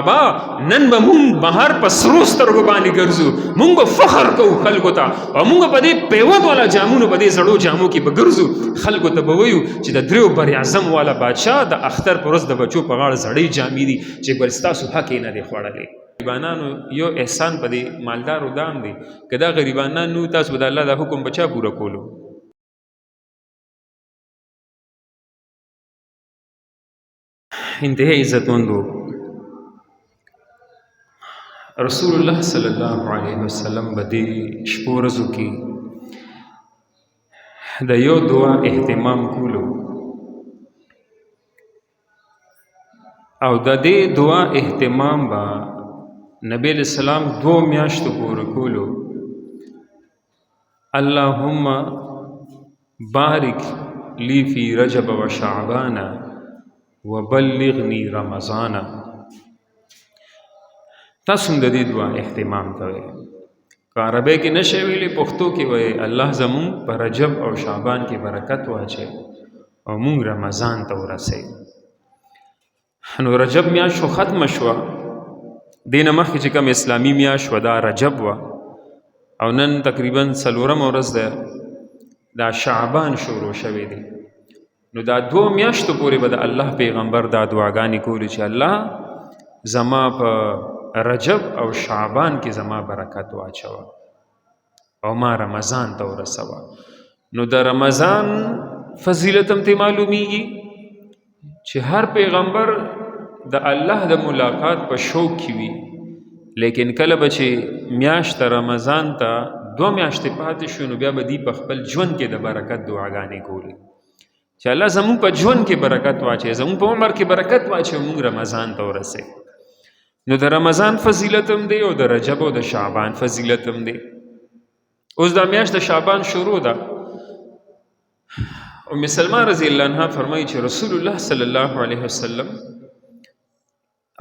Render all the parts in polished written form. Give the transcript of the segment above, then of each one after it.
بابا نن به مونږ بهر په سرو سترګو باندې ګرځو، مونږ به فخر کوو خلکو ته، او مونږ په دې پیوند والا جامونو په دې زړو جامو کې به ګرځو، خلکو ته به وایو چې د دریو بر اعظم والا بادشاه د اختر پر ورځ د بچو په غاړه زړې جامې دي چې ګل ستاسو حق یې نه دی خوړلی. غریبانانو یو احسان په دې مالدارو دام دی، که دا غریبانان نو تاسو به د الله دا حکم په چا پوره کولو؟ انتهایی عزتمندو، رسول الله صلی الله علیه وسلم به دې شپو ورځو کې د یو دعا اهتمام کولو، او د دې دعا اهتمام به نبی علیہ السلام 2 میاشتو پورې کولو. اللهم بارک لی فی رجب و شعبان وبلغنی رمضان. تاسو د دې دعا اهتمام کوئ، که عربی کې نشئ ویلی پښتو کې وایي الله زمون په رجب او شعبان کې برکت واچي او مونږ رمضان ته ورسئ. نو رجب میاشت خو ختمه شوه، دینه مخکې چې کوم اسلامي میاشت وه دا رجب وه، او نن تقریبا 4مه ورځ ده دا شعبان شروع شوی دی. نو دا 2 میاشتو پورې به د الله پیغمبر دا دعاګانې کولې چې الله زما په رجب او شعبان کې زما برکت واچوه او ما رمضان ته ورسوه. نو د رمضان فضیلت هم ته معلومیږي چې هر پیغمبر د الله د ملاقات په شوق کې وي، لیکن کله به چې میاشت رمضان ته 2 میاشتې پاتې شو، نو بیا به دی په خپل ژوند کې د برکت دعاګانې کولې چې الله زمون په ژوند کې برکت واچي، زمون په عمر کې برکت واچي، موږ رمضان ته ورسئ. نو د رمضان فضیلت هم دی او د رجب او د شعبان فضیلت هم دی. اوس دا میاشت د شعبان شروع ده. ام سلمہ رضی الله عنها فرمایي چې رسول الله صلی الله علیه وسلم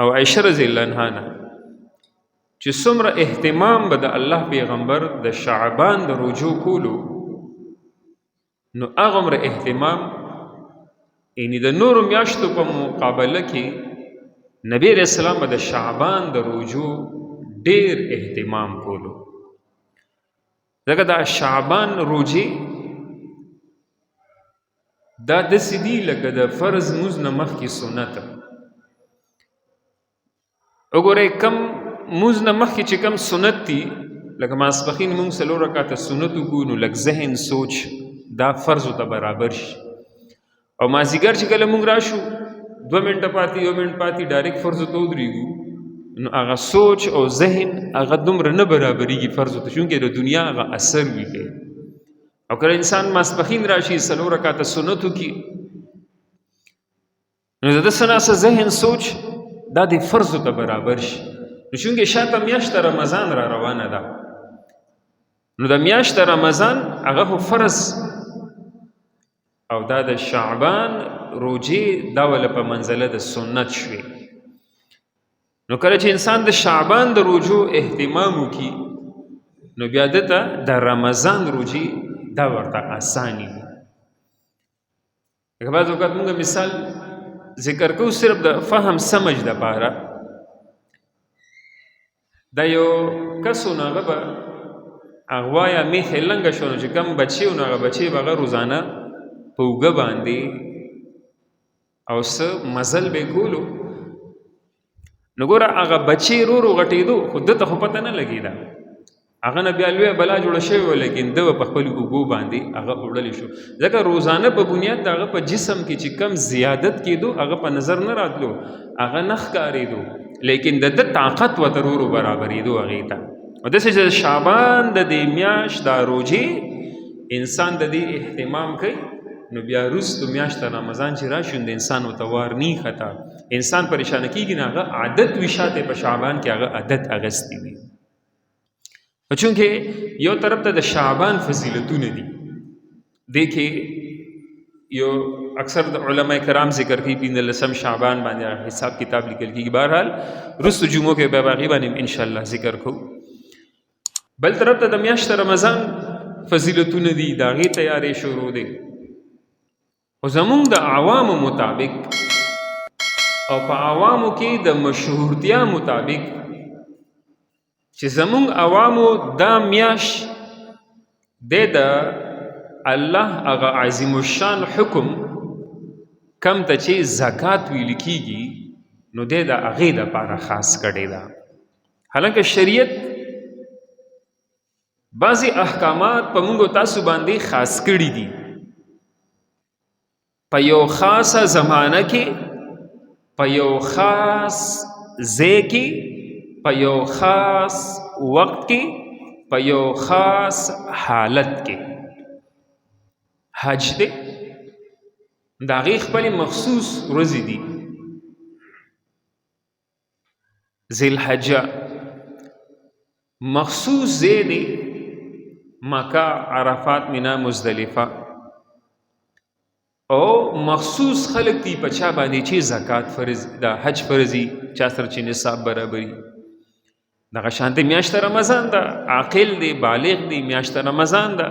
او عائشه رضی الله عنها نه چې څومره اهتمام به د الله پیغمبر د شعبان د رجوع کولو، نو هغومره اهتمام یعنی د نورو میاشتو په مقابله کې نبی علیہ السلام به د شعبان د رجوع ډیر اهتمام کولو. ځکه دا شعبان روجې دا داسې دي لکه د فرض مونځ نه مخکې سنت. وګورئ کم مونځ نه مخکې چې کم سنت دي، لکه ماسپښین مونږ 4 رکعته سنت وکړو، نو لږ ذهن سوچ دا فرضو ته برابر شي. او مازدیګر چې کله مونږ راشو 2 منټه پاتې 1 منټ پاتې ډایرکټ فرضو ته ودرېږو، نو هغه سوچ او ذهن هغه دومره نه برابرېږي فرضو ته، چونکې د دنیا هغه اثر وي دی. او کله انسان ماسپښین راشي 4 رکعته سنت وکړي، نو د ده څه ناڅه ذهن سوچ دا د فرضو ته برابر شي. نو چونکې شاته میاشت رمضان را روانه ده، نو د میاشت رمضان هغه خو فرض او دا د شعبان روجې دا ول په منزله د سنت شوي. نو کله چې انسان د شعبان د روجو اهتمام وکړي، نو بیا دته د رمضان روجې دا ورته آساني وي. لکه بعض اوقات موږ مثال ذکر کوو صرف د فهم سمج دپاره. دا یو کس و نو هغه به اغوا یا میخې لنګه شو، نو چې کم بچی و نو هغه بچی به هغه روزانه په اوږه باندې او څه مزل به کولو. نو ګوره هغه بچی رو رو غټېدو، خو ده ته خو پته نه لګېده، هغه نه بیا لویه بلا جوړه شوې وه، لیکن ده به په خپلو اوږو باندې هغه وړلی شو. ځکه روزانه په بنیاد د هغه په جسم کې چې کم زیادت کېدو هغه په نظر نه راتلو، هغه نه ښکارېدو، لیکن د ده طاقت ورته رو رو برابرېدو هغې ته. او داسې چې شعبان د دې میاشت دا روجې انسان د دې اهتمام کوي، نو بیا وروستو میاشت رمضان چې راشي د انسان ورته وار نه خطا، انسان پریشانه کېږي، نه هغه عادت وي شاته په شعبان کې هغه عادت اغستی وي. چونکې یو طرف ته د شعبان فضیلتونه دي، دې کې یو اکثر د علماء کرام ذکر کوي 15 شعبان باندې حساب کتاب لیکل کېږي. بهرحال وروستو جمعو کې به باقي باندې انشاءالله ذکر کوو. بل طرف ته د میاشت رمضان فضیلتونه دي، د هغې تیارې شروع دی. خو زمونږ د عوامو مطابق او په عوامو کې د مشهورتیا مطابق چې زمونږ عوامو دا میاش د الله هغه عظیم الشان حکم کم ته چې زکات ویل کیږي نو د هغې دپاره خاص کړی ده. حالانکه شریعت بعضی احکامات په موږ تاسو باندې خاص کړي دي په یو خاصه زمانه کې، په یو خاص ځای کې، په یو خاص وخت کې، په یو خاص حالت کې. حج دی د هغې خپلې مخصوص ورځې دي. ذوالحجه مخصوص ځای دی، مکه، عرفات، مینا، مزدلفه. او مخصوص خلق دی په چا باندې چې زکات فرض دا حج فرضي، چا سره چې نصاب برابري. دغه شانته میاشت رمضان ده، عاقل دی، بالغ دی، میاشت رمضان ده،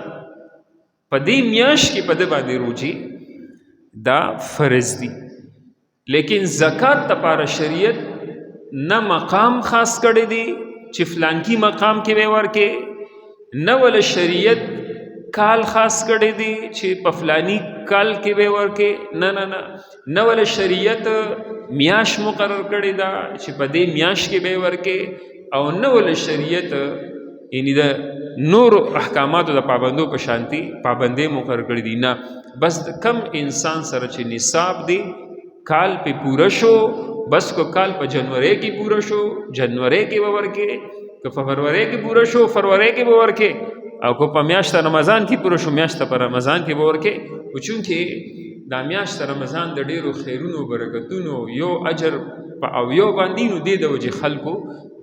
په دې میاشت کې په د باندې روجي دا فرض دی. لیکن زکات لپاره شریعت نه مقام خاص کړی دی چې فلانکی مقام کې به ورکې، نه ول شریعت کال خاص کړی دی چې په فلانی کال کې به ورکې، نه نه نه، نه ول شریعت میاش مقرر کړی دا چې په دې میاش کې به ورکې، او نه ول شریعت یعنی د نور احکاماتو د پابندو په شانتي پابندې مقرر کړی دي. نه، بس کم انسان سره چې نصاب دی کال په پوره شو، بس کو کال په جنوري کې پوره شو، جنوري کې به ورکې، که فبروري کې پوره شو، فروری کې به ورکې، او کو په میاشت رمضان کې پوره شو، میاشت په رمضان کې به ورکې. خو چونکې دا میاشت رمضان د ډیرو خیرونو برکتونو یو اجر په او یو باندې نو دې د وجې خلکو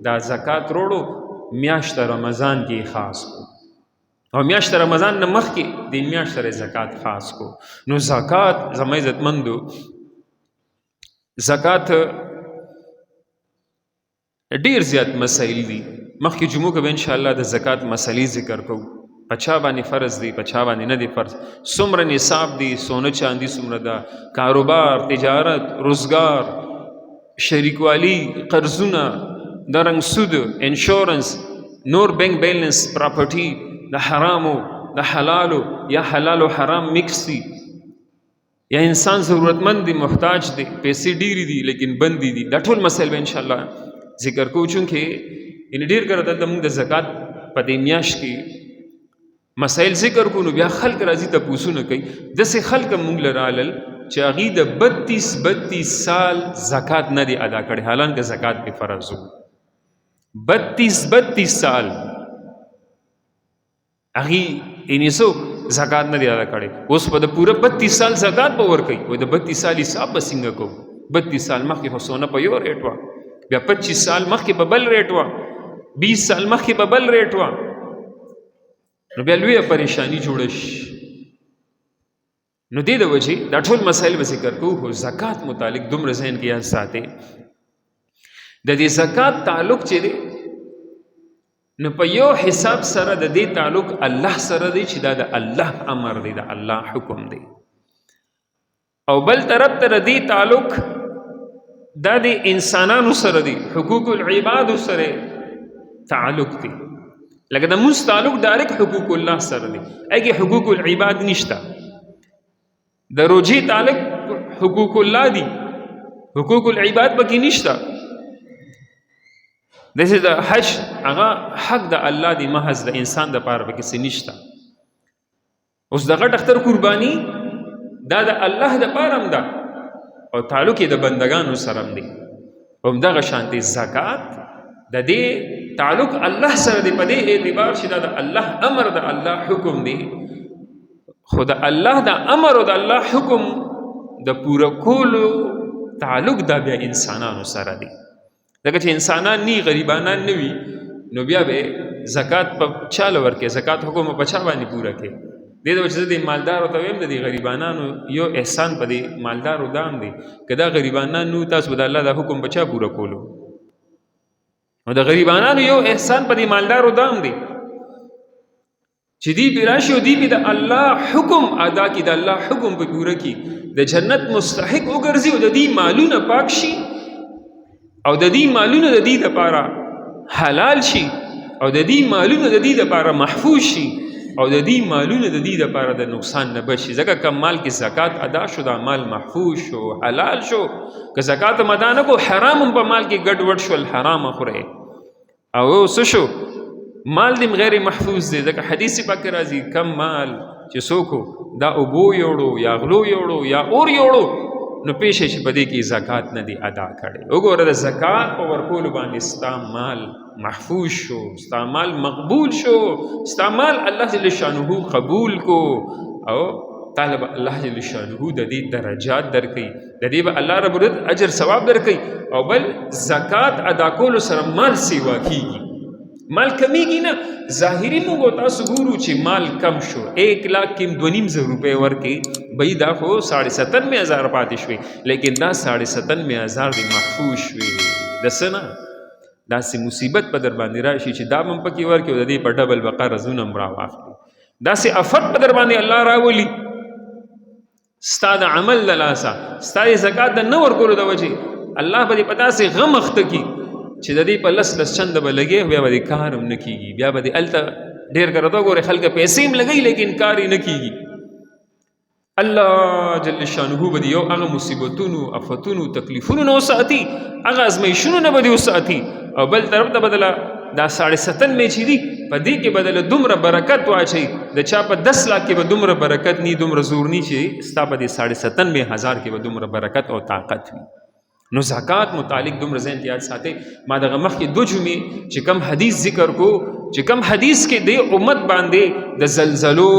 دا زکات روړو میاشت رمضان کې خاص کو، او میاشت رمضان نه مخکې د میاشت سره زکات خاص کو. نو زکات زما عزتمندو، زکات ډیر زیات مسائل دي. مخکې جمعو کې به انشاءالله د زکات مسلې ذکر کوو، په چا باندې فرض دی، په چا باندې نه دی فرض، څومره نصاب دی، سونه چاندي څومره ده، کاروبار، تجارت، روزګار، شریکوالی، قرضونه، دارنګ سود، انشورنس، نور بینک بیلنس، پراپرټي، د حرامو د حلالو یا حلال و حرام مکس دي، یا انسان ضرورتمند دی، محتاج دی، پیسې ډیری دي لیکن بندي دي. دا ټول مسایل به انشاءالله ذکر کوو. چونکې ان ډیر کړه دلته موږ د زکات په دې میاشت کې مسایل ذکر کو، نو بیا خلک راځي تپوسونه کوي. داسې خلک موږ له رالل چې هغې د 32 سال زکات نه دی ادا کړی، حالانکه زکات پې فرض و. 32 سال هغې یعنې څو زکات نه دی ادا کړی. اوس په د پوره 32 سال زکات به ورکوي. وایي د 32 سال حساب به څنګه کوو؟ 32 سال مخکې خو سونه په یو ریټ وه، بیا 25 سال مخکې په بل ریټ وه، 20 سال مخکې په بل ریټ وه، نو بیا لویه پریشانی جوړه شي. نو دې د وجې دا ټول مسایل به ذکر کوو. خو زکات متعلق دومره ذهن کې یاد ساتئ، د دې زکات تعلق چې دی نو په یو حساب سره د دې تعلق الله سره دی چې دا د الله امر دی، د الله حکم دی، او بل طرف ته د دې تعلق دا د انسانانو سره دی، حقوق العباد سره تعلق دی. لکه د مونځ تعلق ډایرک حقوق الله سره دی، هغې حقوق العباد نشته. د روجې تعلق حقوق الله دی، حقوق العباد پکې نشته. داسې د حج هغه حق د الله دی، محض د انسان د پاره پکې څه نشته. اوس د غټ اختر قرباني دا د الله د پاره هم ده، او تعلق یې د بندگانو سره هم دی. همدغه شانتې زکات د دې تعلق الله سره دی، په دې اعتبار چې دا د الله امر، د الله حکم دی. خو د الله د امر او د الله حکم د پوره کولو تعلق دا بیا انسانانو سره دی. لکه چې انسانان نی، غریبانان نه وي، نو بیا به زکات په چاله ورکې، زکات حکم په چا باندې پوره کې. دې د وجې زه د مالدارو ته ویم د دې غریبانانو یو احسان په دې مالدارو دام دی، که دا غریبانان نو تاسو به د الله د حکم په چا پوره کولو؟ نو د غریبانانو یو احسان په دې مالدارو دام دی چې دی پې راشي او دی پې د الله حکم ادا کړي، د الله حکم په پوره کړي. د جنت مستحق وګرځي او د دې مالونه پاک شي او د دې مالونه د دې لپاره حلال شي او د دې مالونه د دې لپاره محفوظ شي او د دې مالونه د دې لپاره د نقصان نه بچ شي. ځکه کم مال کې زکات ادا شو دا مال محفوظ شو حلال شو. که زکات هم ادا نه کو حرام هم په مال کې ګډ وډ شول حرام خورئ او څه شو مال دې غیر محفوظ دی. ځکه حدیث پاک راځي کم مال چې څوک دا اوبو یوړو یا غلو یوړو یا اور یوړو نو پیښه چې په دې کې زکات نه دی ادا کړی. وګوره د زکات په ورکولو باندې ستا مال محفوظ شو، ستا مال مقبول شو، ستا مال الله جل شانه قبول کو او طالب الله جل شانه د دې درجات درکړي، د دې به الله رب العزت اجر ثواب درکړي. او بل زکات ادا کولو سره مال سیوا کیږي، مال کمیږي نه. ظاهري موږ تاسو ګورو چې مال کم شو، 1,02,500 روپے ورکې بھئی دا خو 97,000 پاتې شوي، لیکن دا 97,000 دی محفوظ شوي. د څه نه داسې مصیبت په در باندې راشي چې دا هم پکې ورکې او د دې په ډبل به قرضونه هم راواخلي. داسې افت په در باندې الله راولي ستا د عمل د لاسه، ستا د زکات د نه ورکولو د وجې الله به دې په داسې غم اخته کي چې د دې په لس چنده به لګې بیا به دې کار هم نه کېږي، بیا به دې هلته ډېر کرته ګورې خلک پیسې هم لګوي لیکن کار یې نه کېږي. الله جل شانه به دې یو هغه مصیبتونو افتونو تکلیفونو نه وساتي، هغه ازمیښونو نه به دې وساتي. او بل طرف ته بدله دا 97 چې دي په دې کې بدله دومره برکت واچوي، د چا په 10 لاک کې به دومره برکت نی، دومره زور نی چې ستا په دې 97,000 کې به دومره برکت او طاقت وي. نو زکات متعلق دومره ذهن کې یاد ساتئ. ما دغه مخکې 2 جمعې چې کم حدیث ذکر کو چې کم حدیث کې د امت باندې د زلزلو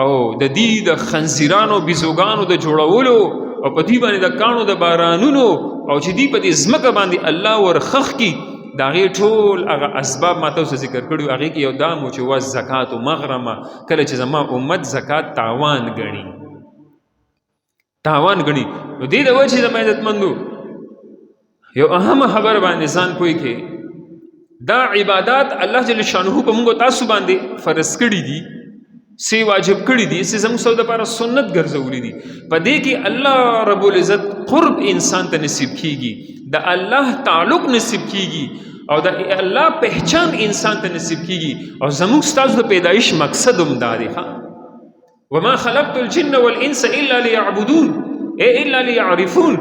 او د دې د خنزیرانو بیزوګانو د جوړولو او په دې باندې د کاڼو د بارانونو او چې دې په دې ځمکه باندې الله ورخخ کی د هغې ټول هغه اسباب ما تاسو ذکر کړي. هغې کې یو دا مو چې و زکات و مغرمه، کله چې زما امت زکات تاوان ګڼي نو دې د وجې زما عزتمندو یو اهم خبر باندې ځان پوه کې دا عبادات الله جل شانه په موږ تاسو باندې فرض کړي دي، سی واجب کړي دي، سی زموږ سره دپاره سنت ګرځولي دي. په دې کې الله رب العزت قرب انسان ته نصیب کیږي، د الله تعلق نصیب کیږي او د الله پہچان انسان ته نصیب کیږي. او زموږ ستاسو د پیدایش مقصد هم دا دی وما خلقت الجن والانس الا ليعبدون الا ليعرفون.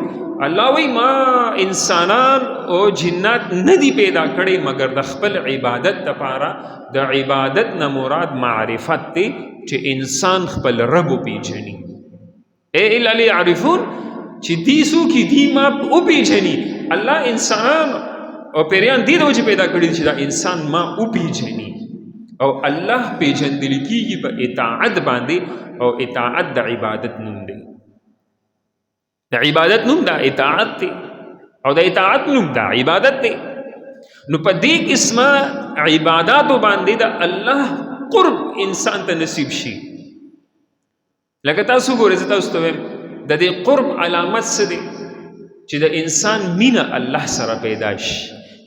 الله وی ما انسانان او جنات ندی پیدا کړي مگر د خپل عبادت لپاره. د عبادت نه مراد معرفت دی چې انسان خپل رب پیژني. الا ليعرفون چې دې څوک دي ما وپیژني. الله انسان او پیریان دې د وجې پیدا کړي چې دا انسان ما وپیژني او الله پیژندل کیږي په اطاعت باندې. او اطاعت د عبادت نوم دی، د عبادت نوم دا اطاعت دی او د اطاعت نوم دا عبادت دی. نو په دې قسمه عباداتو باندې د الله قرب انسان ته نصیب شي. لکه تاسو ګورئ زه تاسو ته وایم د دې قرب علامت څه دی چې د انسان مینه الله سره پیدا شي،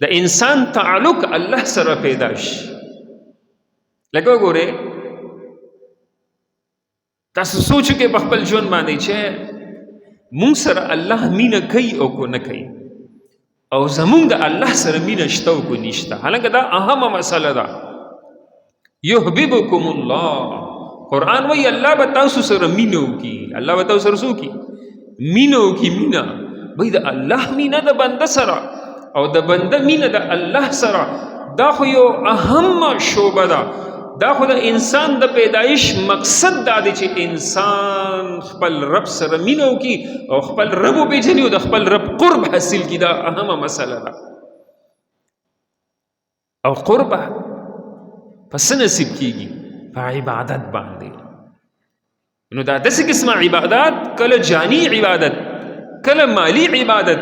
د انسان تعلق الله سره پیدا شي. لکه ګورئ تاسو سوچو کې په خپل ژوند باندې چې مونږ سره الله مینه کوي او کو نه کوي او زمونږ د الله سره مینه شته او کو نشته. حالانکه دا اهمه مسله ده. یحببکم الله، قرآن وایي الله به تاسو سره مینه وکړي، الله به تاسو سره څه وکړي؟ مینه وکړي. مینه وایي د الله مینه د بنده سره او د بنده مینه د الله سره دا خو یو اهم شعبه ده. دا خو د انسان د پیدایش مقصد دا دی چې انسان خپل رب سره مینه وکړي او خپل رب وپېژني او د خپل رب قرب حاصل کړي. دا اهمه مسله ده. او قرب په څه نصیب کیږي؟ په عبادت باندې. نو دا داسې قسمه عبادت، کله جانی عبادت، کله مالی عبادت،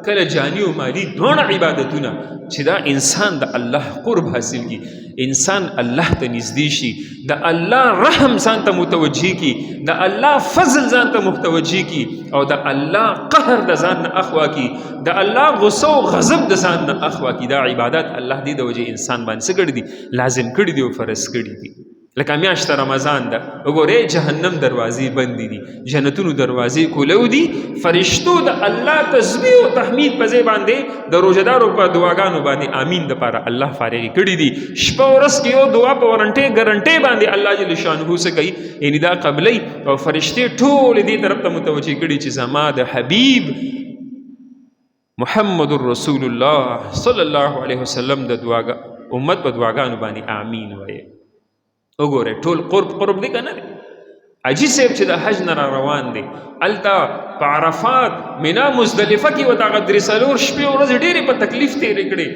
کله جانی او مالی دواړه عبادتونه چې دا انسان د الله قرب حاصل کی، انسان الله ته نږدې شي، د الله رحم ځان ته متوجه کی، د الله فضل ځان ته متوجه کی او د الله قهر د ځان نه اخوا کی، د الله غصه او غضب د ځان نه اخوا کی. دا عبادت الله دې د وجه انسان باندې څه کړي دي؟ لازم کړي دي او فرض کړي دي. لکه میاشت رمضان ده وګورئ جهنم دروازې بندې دي جنتونو دروازې کولو دي فرشتو د الله تسبیح او تحمید په ځای باندې د روژهدارو په دعاګانو باندې آمین دپاره الله فارغې کړي دي شپه ورځ کې یو دعا په ورنټې ګرنټې باندې الله جل شانه څه کوي یعنې دا قبلوي او فرشتې ټولې دې طرف ته متوجه کړي چې زما د حبیب محمد رسول الله صلی الله علیه وسلم د امت په دعاګانو باندې آمین وایي وګوره ټول قرب دی کنه اجي صاحب چې د حج نه روان دی التا په عرفات مینا مزدلفه کې وتا غدري سلور شپې ورځ ډېرې په تکلیف تیرې کړې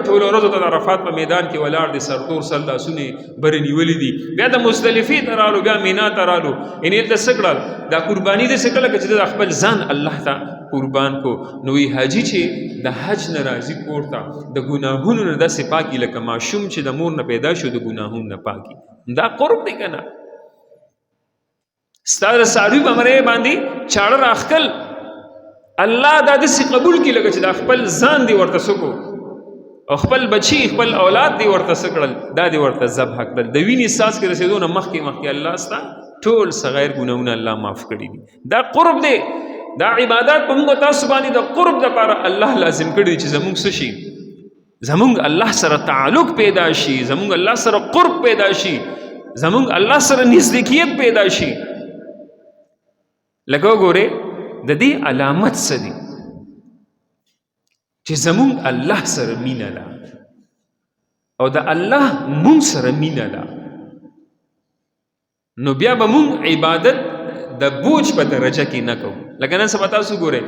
ټول ورځ د عرفات په میدان کې ولاړ دي سرتور سر لاسونه بر نیولې دي بیا د مزدلفې ته رالو بیا مینا ته رالو یعنې دلته څه کړل دا قرباني دې څه کړله که چې د خپل ځان الله ته قربان کو نو وی حاجی چې د حج نه راځي کور ته د ګناهونو نه داسې پاکي لکه ماشوم چې د مور نه پیدا شو د ګناهونو نه پاکي دا قرب دی که نه ستا د څاروي په مرۍ باندې چاړه راښکل الله دا داسې قبول کړي لکه چې دا خپل ځان دی ورته څه کو او خپل بچي خپل اولاد دی ورته څه کړل دا دی ورته ذبح کړل د وینې ساس کې رسېدو نه مخکې الله ستا ټول صغیر ګناهونه الله معاف کړي دي دا قرب دی دا عبادات په موږ تاسو باندې د قرب دپاره الله لازم کړي چې زموږ څه شي زموږ الله سره تعلق پیدا شي زموږ الله سره قرب پیدا شي زموږ الله سره نزدېکیت پیدا شي لکه وګورئ د دې علامت څه دي چې زموږ الله سره مینه ده او د الله مونږ سره مینه ده نو بیا به مونږ عبادت د بوج په درجه کې نه کوو لکه نن سبا تاسو ګورئ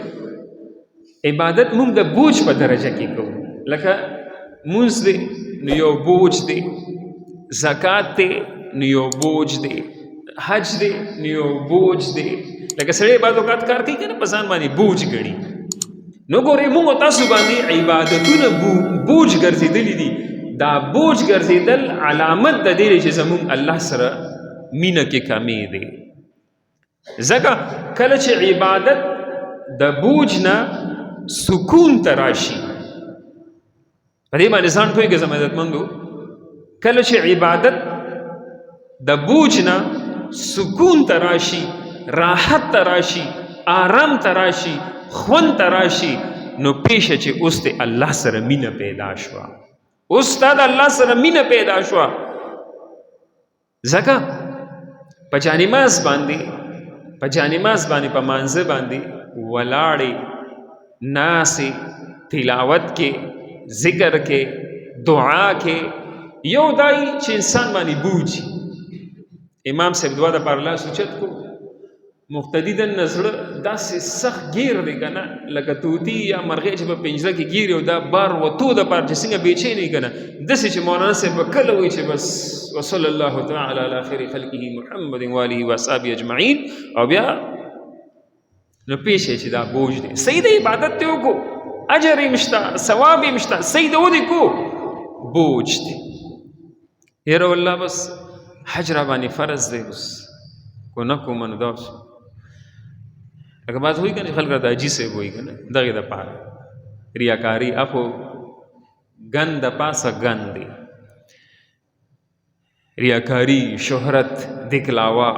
عبادت مونږ د بوج په درجه کې کوو لکه مونځ دی نو یو بوج دی زکات دی نو یو بوج دی حج دی نو یو بوج دی لکه سړی بعض اوقات کار کوي که نه په ځان باندې بوج ګڼي نو ګورئ مونږ تاسو باندې عبادتونه بوج ګرځېدلي دي دا بوج ګرځېدل علامت د دې چې زموږ الله سره مینه کې کمی دی ځکه کله چې عبادت د بوج نه سکون ته راشي په دې باندې ځان پوهېږه زما عزتمندو کله چې عبادت د بوج نه سکون ته راشي راحت ته راشي آرام ته راشي خوند ته راشي نو پیشه چې اوس ته الله سره مینه پیدا شوه اوس تا د الله سره مینه پیدا شوه ځکه په جانماز باندې په مانځه باندې ولاړې ناسې تلاوت کې ذکر کې دعا کې یو دای چې انسان باندې بوجي امام صاحب دعا د پاره لاس اوچت کو مقتدی د نظر داسې سخت گیر دی که نه لکه طوطي یا مرغۍ چې په پنجره کې ګیري او دا بار وتو د پاره چې څنګه بېچینی که نه داسې چې مولانا صاحب به کله وایي چې بس وصلی الله تعالی علی خیر خلقه محمد واله واصحابه اجمعین او بیا نو پیښې چې دا بوج دی صحیح د عبادت ته وکړو اجر یې مشته ثواب یې مشته صحیح د ودې کو بوج دی یاره والله بس حج را باندې فرض دی بس کو نه کوم نو دا لکه بعض وایي که نه خلک راته حاجي صاحب وایي که نه دغې دپاره ریاکاري اخو ګن د پاسه ګن دی ریاکاری شهرت دکلاوا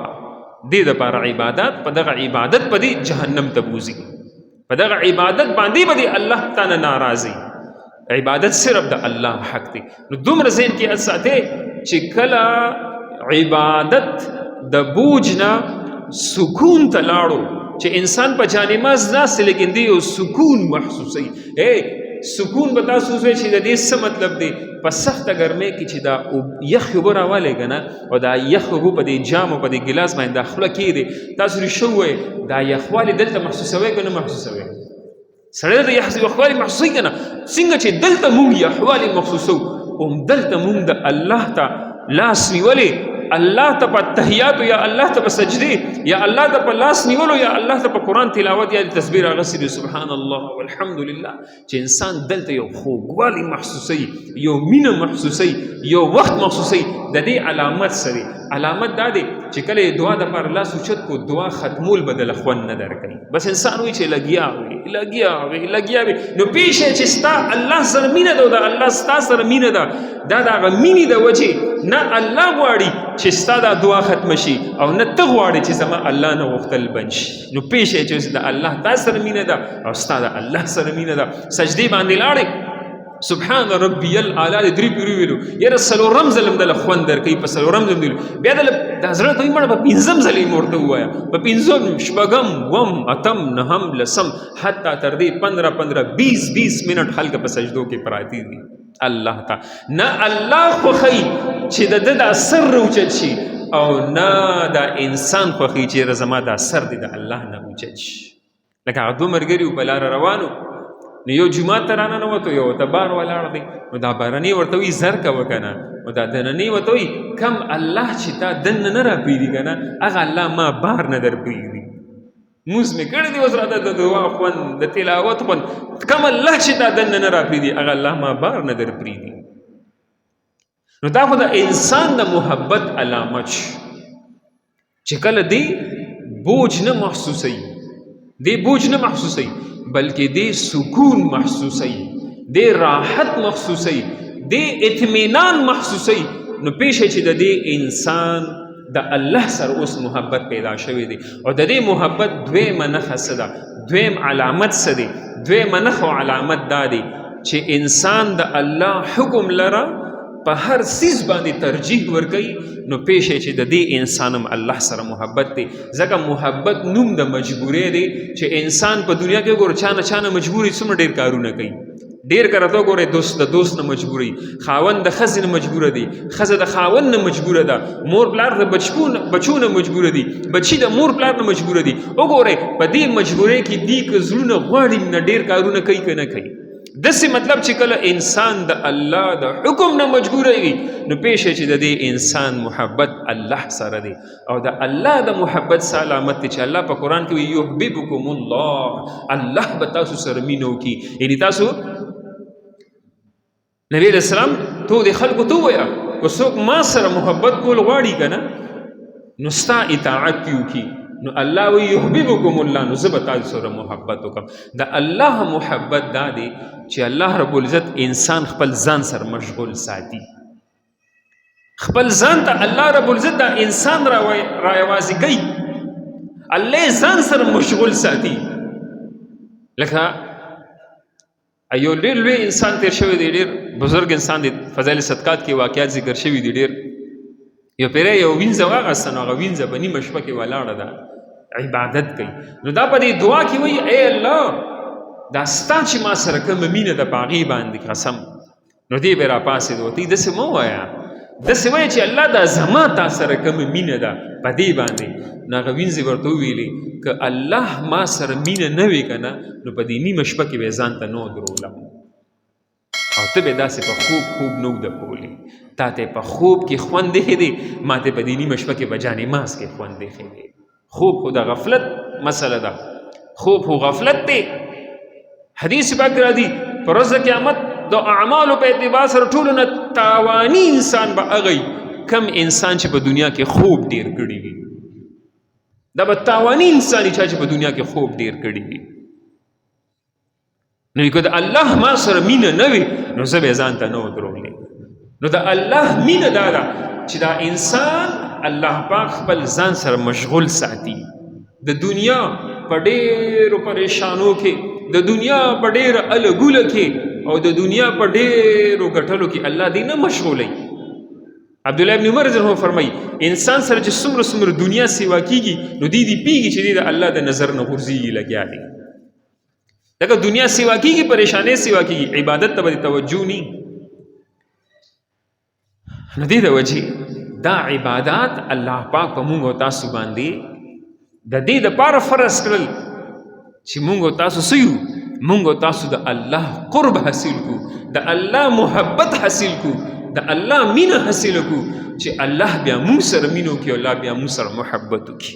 دې دپاره عبادت په دغه عبادت په دې جهنم ته بوځي په دغه عبادت باندې به دې الله تعالی ناراضي عبادت صرف د الله حق دی نو دومره ذهن کې ساتئ چې کله عبادت د بوج نه سکون ته لاړو چې انسان په جانماز ناست لیکن دی یو سکون محسوسوي سکون به تاسو وسوئ چې د دې څه مطلب دی په سخته ګرمۍ کې چې دا یخ اوبه راوالی که نه او دا یخ اوبه په دې جام او په دې ګلاس باندې دا خوله کېږدي تاسو ریښه ووایئ دا یخوالي دلته محسوسوئ که نه محسوسوئ سړی د یخوالي محسوسوي که نه څنګه چې دلته مونږ یخوالي محسوسوو دلته مونږ د الله ته لاس نیولې الله ته په تحیاتو یا الله ته په سجدې یا الله ته په لاس نیولو یا الله ته په قرآن تلاوت یا تسبیح راغسي دي سبحان الله والحمدلله چې انسان دلته یو خوږوالی محسوسوي یو مینه محسوسوي یو وخت محسوسوي د دې علامت څه دی علامت دا دی چې کله دعا د پر لاس اوچت کو دعا ختمول بدل خوند نه درکړي. بس انسان وی چې لګیا وي نو پیښه چې ستا الله سره مینه ده او د الله ستا سره مینه ده دا د هغه مینې د وجې نه الله غواړي چې ستا دا دعا ختم شي او نه ته غواړې چې زما الله نه غوښتل بند شي. نو پیښه چې د الله تا سره مینه ده او ستا د الله سره مینه ده سجدې باندې لاړې سبحان ربي الاعلى د درې پیرو ویلو یاره څلورم ځل دله خوند درکوي په څلورم ځل ویلو بیا دله دا زړه ته وایي مړه په پنځم ځل یې ورته ووایه په پنځم شپږم اووم اتم نهم لسم حتی تر دې 15 20 منټ خلک په سجدو کې پراته دي الله ته. نه الله خوښوي چې د ده دا سر راوچت شي او نه دا انسان خوښوي چې زما دا سر دی د الله نه اوچت شي. لکه هغه دوه ملګري وو په لاره روانو نو یو جومات ته راننوتو یو ورته بار ولاړ دی نو دا بارني ورته وایي زر کوه که نه نو دا دنني ورته وایي کم الله چې تا دننه نه راپرېږدي که نه هغه الله ما بار نه در پرېږدي. موز مې کړی دی اوس راته د دعا خوند د تلاوت خوند کم الله چې تا دننه نه راپرېږدي هغه الله ما بار نه در پرېږدي. نو دا خو د انسان د محبت علامت شو چې کله دی بوج نه محسوسوي بلکې دی سکون محسوسوي دی راحت محسوسوي دی اطمینان محسوسوي. نو پیښه چې د دې انسان د الله سره اوس محبت پیدا شوی دی او د دې محبت دویمه نښه څه ده دویم علامت څه دی دویمه نښه او علامت دا دی چې انسان د الله حکم لره په هر څیز باندې ترجیح ورکوي. نو پیښه چې د دې انسان هم الله سره محبت دی ځکه محبت نوم د مجبورۍ دی چې انسان په دنیا کې ګوره چا نه مجبوري څومره ډېر کارونه کوي ډېر کله ته ګورې دوست د دوست نه مجبوري خاوند د ښځې نه مجبوره دی ښځه د خاوند نه مجبوره ده مور پلار د بچو نه مجبوره دي بچي د مور پلار نه مجبوره دي. وګورئ په دې مجبورۍ کې دي که زړونه غواړي نه ډېر کارونه کوي که نه کوي. داسې مطلب چې کله انسان د الله د حکم نه مجبوروي نو پیښه چې د دې انسان محبت الله سره دی او د الله د محبت څه علامت دی چې الله په قرآن کې وایي یحببکم الله به تاسو سره مینه وکړي. یعنې تاسو نبی علیه السلام تو د خلکو ته ووایه که څوک ما سره محبت کول غواړي که نه نو ستا اطاعت دې وکړي. نو الله وی یحببکم الله نو زه به تاسو سره محبت وکړم. د الله محبت دا دی چې الله رب العزت انسان خپل ځان سره مشغول ساتي خپل ځان ته الله رب العزت دا انسان را یوازې کوي الله ځان سره مشغول ساتي. لکه یو ډېر لوی انسان تیر شوی دی ډېر بزرګ انسان دی فضایل صدقات کې واقعات ذکر شوي دي ډېر یو پیری یو وینځه واغسته نو هغه وینځه په نیمه شپه کې ولاړه ده عبادت کوي. نو دا په دې دعا کې وایي ای الله دا ستا چې ما سره کومه مینه ده په هغې باندې قسم. نو دې به راپاڅېد ورته یې داسې مه وایه داسې وایه چې الله دا زما تا سره کومه مینه ده په دې باندې. نو هغه وینځې ورته وویلې که الله ما سره مینه نه وي که نه نو په دې نیمه شپه کې به یې ځان ته نه ودرولم او ته به داسې په خوب نه وده کولی تا ته په خوب کې خوند ایښی دی ما ته په دې نیمه شپه کې په جانماز کې خوند ایښی دی. خوب خو د غفلت مسله ده خوب خو غفلت دی. حدیث پاک راځي په ورځ د قیامت د اعمالو په اعتبار سره ټولو نه تاواني انسان به هغه کم انسان چې په دنیا کې خوب ډېر کړي وي دا به تاواني انسان چې په دنیا کې خوب ډېر کړي وي. نو که د الله ما سره مینه نه وي نو زه به یې ځان ته نه ودرولې. نو د الله مینه دا ده چې دا انسان الله پاک خپل ځان سره مشغول ساتي د دنیا په ډېرو پریشانو کې د دنیا په ډېره الګوله کې او د دنیا په ډېرو ګټلو کې الله دې نه مشغولوي. عبدالله ابن عمر رضی الله عنه فرمایي انسان سره چې څومره دنیا سیوا کېږي نو دې پیږي چې دې د الله د نظر نه غورځېږي لګیا دی. لکه دنیا سیوا کېږي پریشانۍ سیوا کېږي عبادت ته به توجه نه نو دې د وجې دا عبادات الله پاک په مونږ او تاسو باندې د دې دپاره فرض کړل چې مونږ او تاسو څه یو مونږ او تاسو د الله قرب حاصل کو د الله محبت حاصل کو د الله مینه حاصل کو چې الله بیا مونږ سره مینه وکړي او الله بیا مونږ سره محبت وکړي.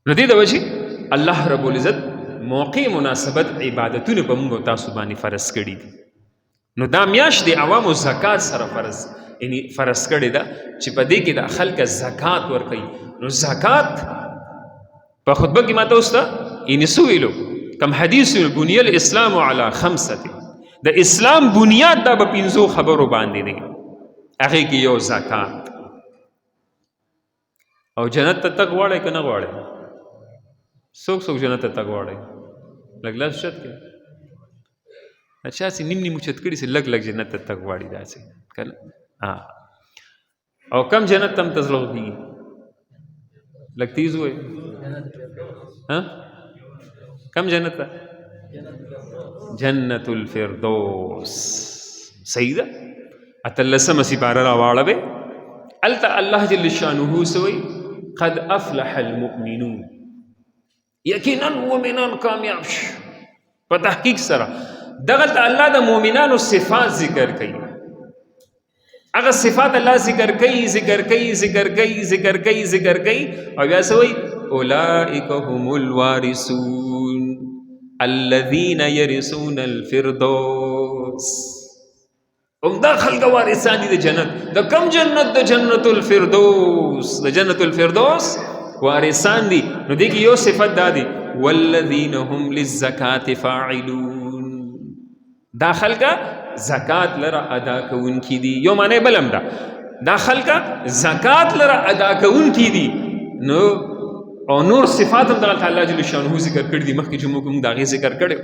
نو دې د وجې الله رب العزت موقع مناسبت عبادتونه په مونږ او تاسو باندې فرض کړي دي. نو دا میاشت د عوامو زکات سره فرض یعنی فرض کړې ده چې په دې کې د خلک زکات ورکوي. نو زکات په خطبه کې ماته اوس ته یعنی څه ویلو، کم حدیث ویلو بنی الاسلام علی خمسه، د اسلام بنیاد دا په 5 خبرو باندې دی، هغې کې یو زکات. او جنت ته تګ غواړئ که نه غواړئ؟ څوک څوک جنت ته تګ غواړئ؟ لږ لاس اوچت کړئ. اچھا چې نیم نیم اوچت کړي چې لږ لږ جنت ته تګ غواړي داسې که نه؟ او کم جنت ته هم ته زړه وږي؟ لږ تیز ووایئ. کم جنت ته؟ جنت الفردوس. صحیح ده. 18 سپاره راواړوئ، هلته الله جل شانه څه وایي؟ قد افلح المؤمنون، یقینا مؤمنان کامیاب شو. په تحقیق سره دغلته الله د مؤمنانو صفات ذکر کوي، هغه صفات الله ذکر کوي ذکر کوي ذکر کوي ذکر کوي ذکر کوي، او بیا څه وایي؟ اولئک هم الوارثون الذین یرثون الفردوس. دا خلق وارثان دي د جنت. د کم جنت؟ د جنت الفردوس. د جنت الفردوس وارثان دي. نو دې کې یو صفت دا دی والذین هم للزکات فاعلون. دا خلق زکات لره ادا کوونکي دي. یو معنی بلم دا خلق زکات لره ادا کوونکي دي. نو او نور صفات هم دغلته الله جل شانه ذکر کړي دي، مخکې جملو کې موږ د هغې ذکر کړی.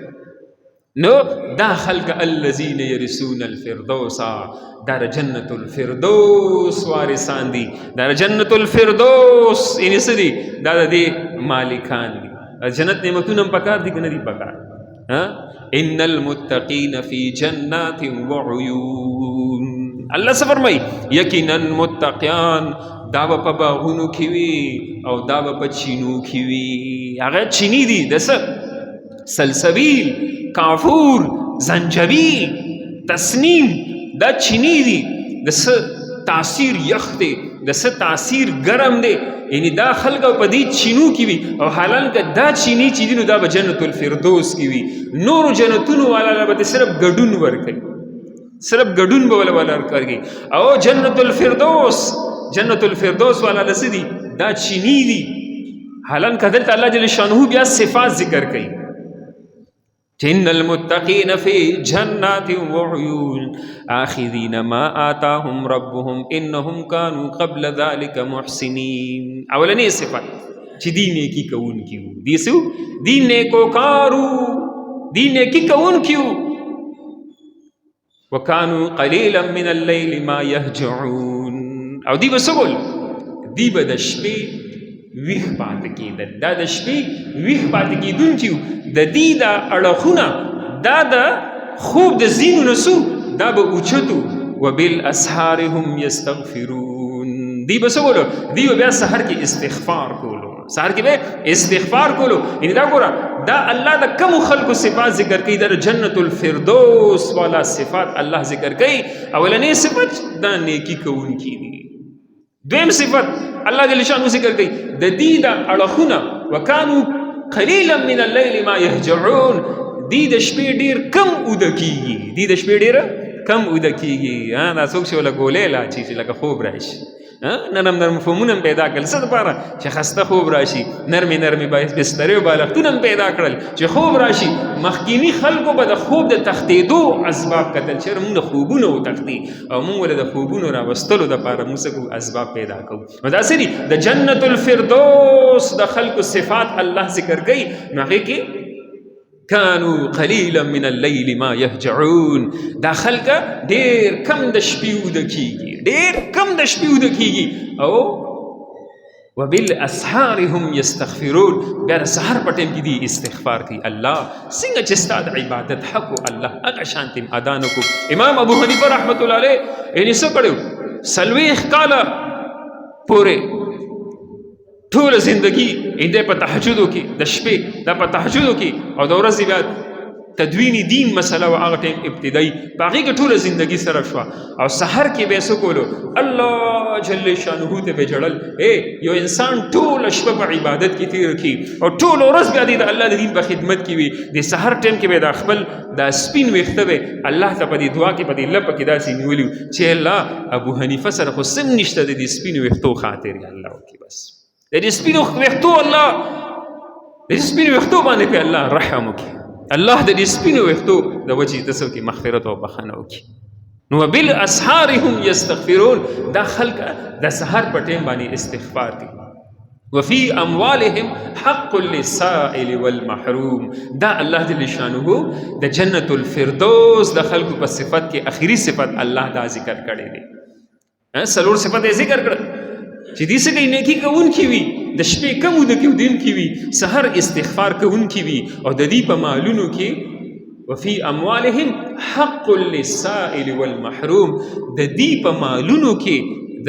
نو دا خلق الذین یرثون الفردوس، دا جنت الفردوس وارثان دي. دا جنت الفردوس یعنی څه دي؟ دا د دې مالکان دي. جنت نعمتونه هم پکار دي که نه دي پکار؟ ان المتقین فی جنات وعیون. الله څه فرمایي؟ یقینا متقیان دا به په باغونو کې وي او دا به په چینو کې وي. هغه چینی دي د څه؟ سلسبیل، کافور، زنجبیل، تسنیم. دا چینی دي د څه تاثیر یخ دی، د څه تاثیر ګرم دی. یعنی دا خلق په دې چینو کې وي، او حالانکه دا چینی چې دي نو دا به جنت الفردوس کې وي. نورو جنتونو والا به صرف ګډون ورکوي، صرف ګډون به ولا ورکوي. او جنت الفردوس، جنت الفردوس والا څه دي؟ دا چینی دي. حالانکه دلته الله جل شانه بیا صفات ذکر کوي. ان المتقین فی جنات وعیون آخذین ما آتاهم ربهم انهم كانوا قبل ذلك محسنین. اولنی صفت چې دی نیکی کوونکي وو، دی څه؟ دی نیکوکارو، دی نیکی کوونکي وو. وکانوا قلیلا من اللیل ما یهجعون. او دی به څه کول؟ دی به د شپې ویښ پاتې کېدل. دا د شپې ویښ پاتې کېدونکي وو. د دې دا اړخونه دا د خوب د ځینو نه څو دا به اوچتو. وبالاسحار هم یستغفرون. دی به څه کولو؟ دی به بیا سحر کې استغفار کولو، سحر کې به استغفار کولو. یعنې دا ګوره دا الله د کمو خلکو صفات ذکر کوي، دا جنت الفردوس والا صفات الله ذکر کوي. اولنی صفت دا نیکی کوونکي دي. دویم صفت الله جل شانه ذکر کوي د دې دا اړخونه وکانو قلیلا من اللیل ما یهجعون. دی د شپې ډیر کم اوده کیږي، دی د شپې ډیر کم اوده کیږي. دا څوک چې ولا ګولې لا چې لکه خوب راشي، نرم نرم فهمونه پیدا کړل. څه دپاره؟ چې خسته خوب راشي. نرمې نرمې بسترې او بالښتونه پیدا کړل چې خوب راشي. مخکینی خلکو به د خوب د تښتېدو اسباب کتل، چې موږ د خوبونو وتښتي، او موږ ولې د خوبونو راوستلو دپاره موږ څه کوو؟ اسباب پیدا کوو. نو داسې دي د جنت الفردوس د خلکو صفات الله ذکر کوي. نو هغې کې کانو قلیلا من اللیل ما یهجعون. دا خلک ډېر کم د شپې اوده کېږي، ډېر کم د شپې اوده کېږي. او وبالاسحار هم یستغفرون. بیا د سحر په ټایم کې دي استغفار کوي. الله څنګه چې ستا د عبادت حق و الله هغه شانتې ادا نه کړو. امام ابو حنیفه رحمت الله علیه یعنې څه کړی؟ 40 کاله پورې ټوله زندگی انده په تهجدو کې، د شپې دا په تهجدو کې، او د ورځې بیا تدوین دین مسله و هغه ټیم ابتدایي په هغې کې ټوله زندګي سره شوه او سحر کې به یې څه کولو الله جل شانه ته به جړل یو انسان ټوله شپه په عبادت کې تېره کړي او ټوله ورځ بیا د الله د دین په خدمت کې وي د سحر ټیم کې به د خپل دا سپین ویښته به الله ته په دې دعا کې په دې لپه کې داسې نیولي چې الله ابو حنیفه سره خو سم نشته د دې سپینو ویښتو خاطر یې الله وکړي بس د دې سپینو ویښتو الله د دې سپینو ویښتو باندې په الله رحم وکړي الله د دې سپینو ویښتو د وجې ته کې مغفرت او بخښنه وکړي نو بالاسحار هم یستغفرون دا خلق د سحر په ټیم باندې استغفار دي وفي اموالهم حق للسائل والمحروم دا الله جل شانه د جنت الفردوس د خلقو په صفت کې اخري صفت الله دا ذکر کړی دی سلور صفت یې ذکر کړ چې دې څه کوي نیکي کوونکي وي د شپې کم وده کوونکي وي سحر استغفار کوونکي وي او د دې په مالونو کې وفي اموالهم حق للسائل والمحروم د دې په مالونو کې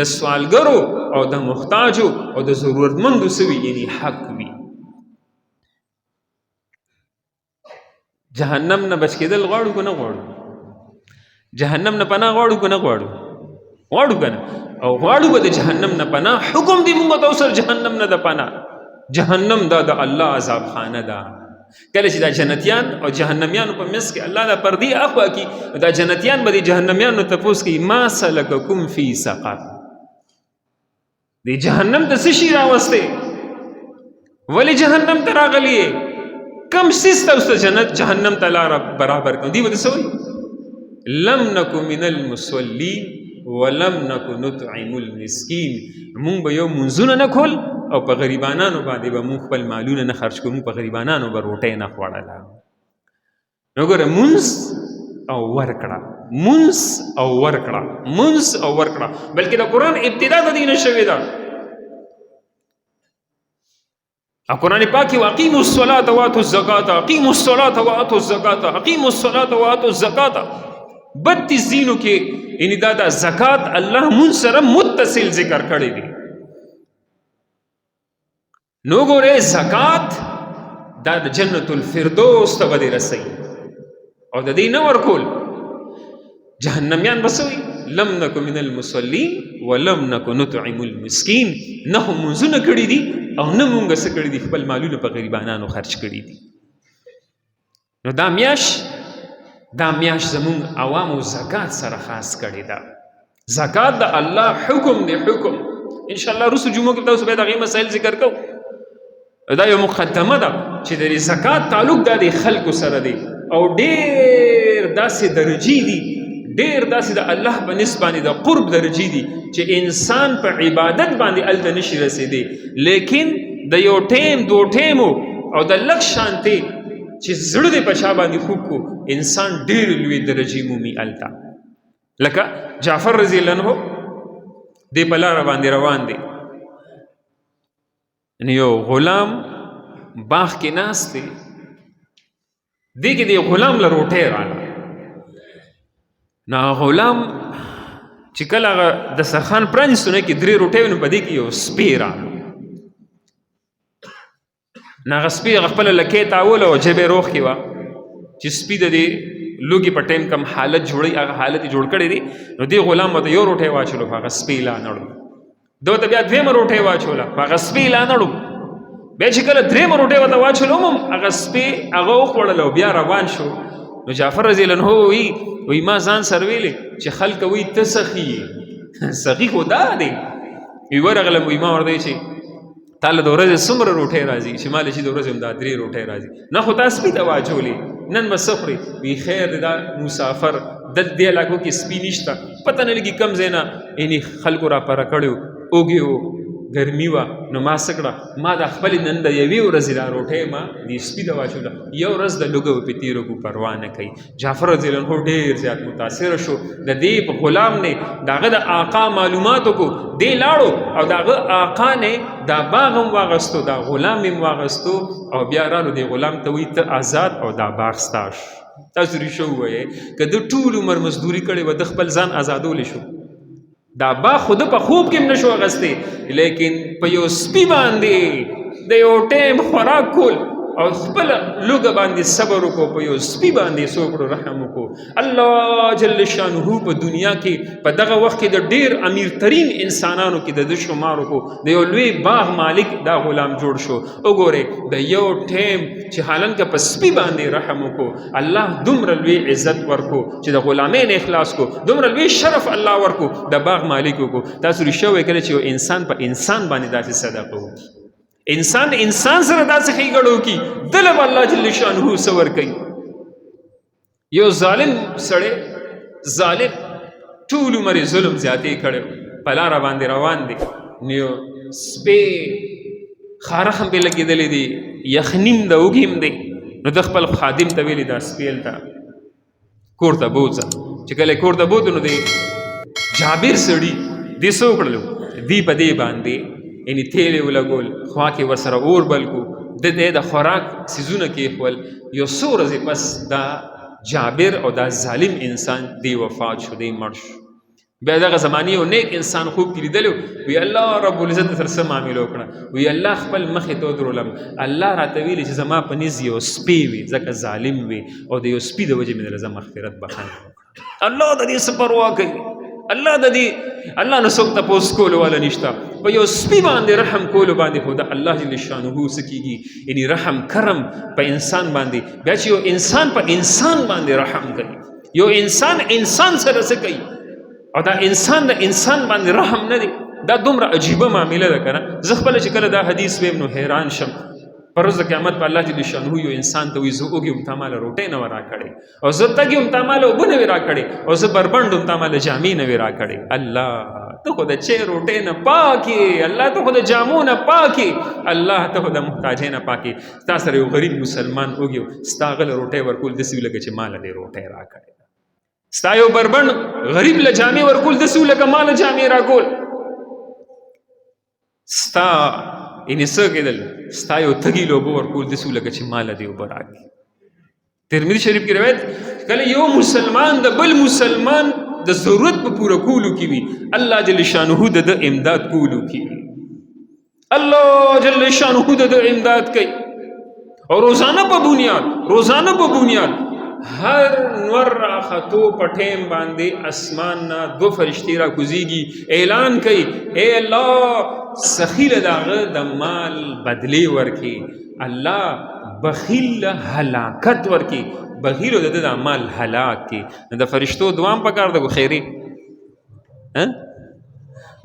د سوالګرو او د محتاجو او د ضرورتمندو سوي یعنی حق وي جهنم نه بچ کېدل غواړو که نه غواړو جهنم نه پناه غواړو که نه غواړو غواړو که نه او غواړو به د جهنم نه پناه حکم دی مونږ ته اوسر جهنم نه د پناه جهنم دا د الله عذاب خانه ده کله چې دا جنتیان او جهنميان په مس کې الله دا پردي اخوا کی دا جنتیان به د جهنميان نو تپوس کی ما سلککم فی سقر دی جهنم ته څه شي راوسته ولی جهنم ته راغلی کم سیسته اوس جنت جهنم ته لار برابر کوي دی به سوي لم نکو من المصلین ولم نکو نطعم المسکین مونږ به یو منځونه نه کول او په غریبانانو باندې به مونږ خپل مالونه نه خرج کوو په غریبانانو به روټۍ نه خوړله نو ګوره مونځ او ورکړه مونځ او ورکړه مونځ او ورکړه بلکې د قرآن ابتدا د دې نه شوې ده قرآن پاک کې واقیموا الصلاة واتوا الزکاة اقیموا الصلاة واتوا الزکاة اقیموا الصلاة واتوا الزکاة 32 دینو کې یعنی دا زکات الله مون سره متصل ذکر کړی دی نو ګوره زکات دا د جنت الفردوس ته به رسي او د دې نه ورکول جهنميان بسوي لم نکو من المصلين ولم نکو نطعم المسکین نه هم منځونه کړي دي او نه مونږ څه کړي دي خپل مالونه په غریبانانو خرج کړي دي نو دا میاش زمون عوامو زکات سره خاص کړی دا زکات د الله حکم دی حکم ان شاء الله رسو جمعه کې تاسو به دا غي مسائل ذکر کو دا یو مقدمه ده چې د زکات تعلق د خلکو سره دی او ډېر داسې درجې دي ډېر داسې د الله په نسبت د قرب درجې دي چې انسان په عبادت باندې الته نشي رسیدي لیکن د یو ټیم دو ټیمو او د لک شانتي چې زړه دې په چا باندې خوب کو انسان ډېر لوی درجې مومي الته لکه جعفر رضی الله عنه دې په لاره باندې روان دی یو غلام باغ کې ناست دی دې کې دی غلام له روټۍ راغله نو غلام چې کله هغه دسترخوان پرانیستو نه کې 3 روټۍ نو په دې کې یو سپی راغله نو هغه سپي خپله لکۍ تاوله او جبې روغ کې وه چې سپي د دې لوږې په ټایم کم حالت جوړوي هغه حالت یې جوړ کړی دی نو دې غلام ورته یو روټۍ واچولو په هغه سپي لا نړو ده ورته بیا 2 روټۍ واچوله په هغه سپي لا نړو بیا چې کله 3 روټۍ ورته واچولو هم هغه سپي هغه وخوړله او بیا روان شو نو جعفر رضی الله عنه وی ما ځان سره ویلې چې خلک وایي ته سخي یې سخي خو دا دی وی ورغلم وی ما ورته چې تاله د ورځې څومره روټۍ راځي چې مالی چې د ورځې هم دا 3 روټۍ راځي نه خو تا سپي ته واچولې نن به څه خورې وی خیر دا مسافر دې علاقو کې سپي نشته پته نه لګي کم ځای نه یعنې خلکو را پره کړی و اوږې و ګرمي وه نو ما څه کړه ما دا خپلې نن د یوې ورځې دا روټۍ ما دې سپي ته واچوله یو ورځ د لوږه په تېرو کو پروا نه کوي جعفر رضی الله عنه ډېر زیات متاثره شو د دې په غلام نه د هغه د آقا معلوماتو کو دې لاړو او د هغه آقا نه دا باغ هم واغستو دا غلام هم واغستو او بیا رالو دې غلام ته وایي ته آزاد او دا باغ ستا شو تاسو ریښه ووایئ که د ټول عمر مزدوري کړې وه د خپل ځان آزادولی شو دا با خود په خوب کې نشو اغسته لیکن په یو سپي باندې د یو ټیم خوراک کول او خپل لوګه باندې صبر وکړو، په یو سپي باندې څوک رحم وکړو. الله جل شانه په دنیا کې په دغه وخت کې د ډیر امیر ترین انسانانو کې د شمار وکړو، د یو لوی باغ مالک دا غلام جوړ شو. وګوره د یو ټیم چې حالن که په سپي باندې رحم وکړو، الله دومره لوی عزت ورکو چې د غلامین اخلاص کو، دومره لوی شرف الله ورکو د باغ مالک وکړو. تاسو رښتیا کله چې یو انسان په انسان باندې داسې صدقه وکړي، انسان سره داسې ښېګړه وکړي، دله به الله جل شانه څه ورکوي. یو ظالم سړی، ظالم ټول عمر یې ظلم زیاتې کړی، په لاره باندې روان دی، نو یو سپی خاره هم پرې لګېدلی دی، یخنیم ده، وږي هم دی، نو د خپل خادم ته ویلي دا سپیل ته کور ته بوځه. چې کله کور ته بوتلو نو دی جابر سړي دې څه وکړلو، دی په دې باندې یعنې تیل یې ولګول، خوا کې ورسره اور بل کړو، د خوراک څیزونه کېښول. یو څو ورځې پس دا جابر او دا ظالم انسان دی وفات شو، دی مړ شو. بیا دغه زمانې یو نیک انسان خوب کې لیدلی وی الله رب العزت سره څه معامله وکړه، وی الله خپل مخې ته ودرولم، الله راته ویلي چې زما په نزد یو سپی وي، ځکه ظالم وي، او د یو سپي د وجې مې دله زه مغفرت بخښنه وکړه. الله د دې څه پروا کوي، الله د دې الله نه څوک تپوس کولو والا نشته. په یو سپي باندې رحم کولو باندې خو د الله جل شانه څه کېږي، یعنې رحم کرم په انسان باندې. بیا چې یو انسان په انسان باندې رحم کوي، یو انسان سره څه کوي، او دا انسان د انسان باندې رحم نه دی، دا دومره عجیبه معامله ده که نه. زه خپله چې کله دا حدیث ویم نو حیران شم. پر ورځ د قیامت په الله جل شانه یو انسان ته وایي زه اوږې هم تا ماله روټۍ نه وه راکړې، او زه تګې هم تا ماله اوبه نه وې راکړې، او زه بربنډ هم تا ماله جامې نه وې راکړې. الله ته خو د چای روټۍ نه پاکې، الله ته خو د جامو نه پاکې، الله ته خو د محتاجۍ نه پاکې. ستا سره یو غریب مسلمان اوږې ستا هغه له روټۍ ورکول داسې وي لکه چې ماله دې روټۍ راکړې، ستا یو بربنډ غریب له جامې ورکول داسې وي لکه ماله جامې راکول، ستا یعنې څه کېدل، ستا یو تږي له اوبه ورکول داسې وي لکه چې ماله دې اوبه راکړي. ترمذي شریف کې روایت، کله یو مسلمان د بل مسلمان د ضرورت په پوره کولو کې وي، الله جل شانه د امداد کولو کې وي، الله جل شانه د امداد کوي. او روزانه په بنیاد هر نور راختو په ټیم باندې اسمان نه دو فرشتې را کوزیږي، اعلان کوي اے الله سخي له د هغه د مال بدلې ورکړي، الله بخیل له هلاکت ورکړي، بخیلو د ده د مال هلاک کړي. نو د فرشتو دعا هم پکار ده خیري.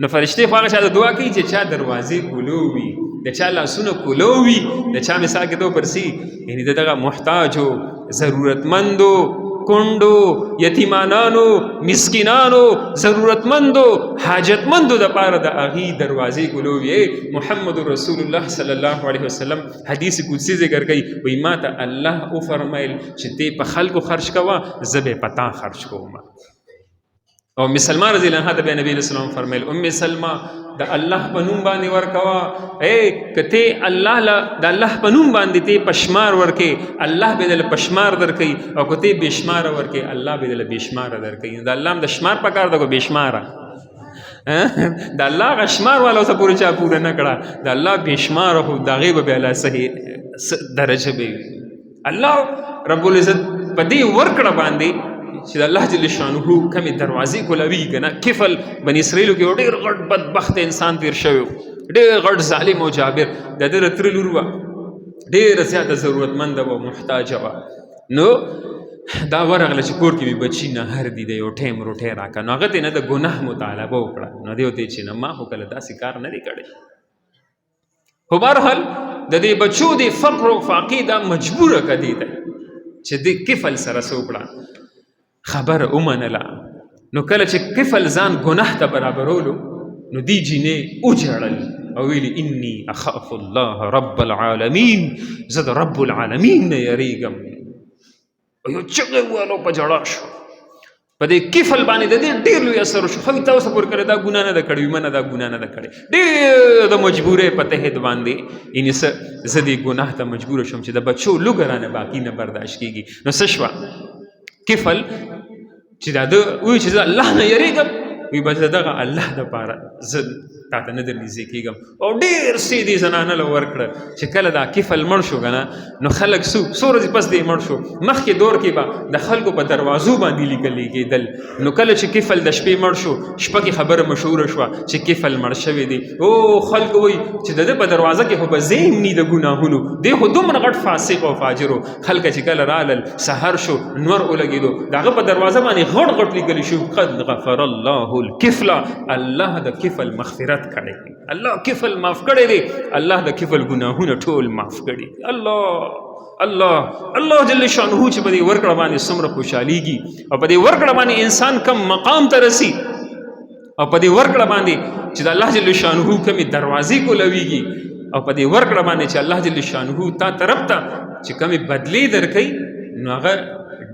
نو فرشتې خو هغه چا ته دعا کوي چې چا دروازې کولو وي، د چا لاسونه کولو وي، د چا مثال کې تو پرسي یعنې د دغه محتاجو، ضرورتمندو، کونډو، یتیمانانو، مسکینانو، ضرورتمندو، حاجتمندو د پاره د هغې دروازې کولو وي. محمد رسول الله صلی الله علیه وسلم حدیث قدسی ذکر کوي، وایي ما ته الله وفرمیل چې تی په خلکو خرج کوه، زه به په تا خرج کوم. او ام سلمہ رضی الله عنها ته نبی علیہ السلام فرمیل، ام سلمہ د الله په نوم باندې ورکوه، که ته الله له د الله په نوم باندې ته پشمار ورکې، الله به دله پشمار درکوي، او که ته بېشماره ورکې، الله به دله بېشماره درکوي. د الله هم د شمار پکار ده، که بېشماره د الله هغه شمار والا اوسه پورې چا پوره نه کړه، د الله بېشماره خو د هغې به بیا لا صحیح درجه به وي. الله رب العزت په دې ورکړه باندې چې د الله جل شانه کمې دروازې کولوي که نه. کفل بني اسرائیلو کې یو ډېر غټ بدبخت انسان تېر شوی و، ډېر غټ ظالم او جابر، د ده تره لور وه، ډېره زیاته ضرورتمنده وه، محتاجه وه. نو دا ورغله چې کور کې مې بچي نهر دي، د یو ټیم روټۍ راکړه. نو هغه ته نه د ګناه مطالبه وکړه، نو دی ورته چې نه ما خو کله داسې کار نه دی کړی. خو بهرحال د دې بچو د فقر او فاقې دا مجبوره که دی ته چې د کفل سره څه وکړه، خبر ومنله. نو کله چې کفل ځان ګناه ته برابرولو، نو دی جینې وجړل او ویلي انی اخاف الله رب العالمین، زه د رب العالمین نه یریږم. او یو چغې وویل په ژړا شو. په دې کفل باندې د دې ډېر لوی اثر وشو. خو تا اوسه پورې کړی دا ګناه نه ده کړې، وي منه دا ګناه نه ده کړې، ډېر د مجبورۍ په تحت باندې یعنې زه دې ګناه ته مجبوره شوم چې د بچو لوږه رانه باقي نه برداشت کېږي. نو څه شوه کفل چې دا ده وایي چې زه الله نه یریږم، وایي بس د دغه الله دپاره زه تا ته نه در نږدې کېږم. او ډېر څه دې زنانه له ورکړه چې کله دا کفل مړ شو که نه نو خلک څو ورځې پس دې مړ شو. مخکې دور کې به د خلکو په دروازو باندې لیکلې کېدل. نو کله چې کفل د شپې مړ شو، شپه کې خبره مشهوره شوه چې کفل مړ شوی دی. او خلکو وایي چې د ده په دروازه کې خو به ذهن ني د ګناهونو، دی خو دومره غټ فاسق او فاجر و. خلک چې کله رالل سحر شو نور ولګېدو، د هغه په دروازه باندې غټ غټ لیکلی شو قد غفر الله الکفل، الله د کفل مغفرت کړی دی، الله کفل معاف کړی دی، الله د کفل ګناهونه ټول معاف کړي. الله الله الله جل شانه چې په دې ورکړه باندې څومره خوشحالیږي او په دې ورکړه باندې انسان کم مقام ته رسي او په دې ورکړه باندې چې د الله جل شانه کمې دروازې کولويږي او په دې ورکړه باندې چې الله جل شانه تا طرف ته چې کمې بدلې درکوي نو هغه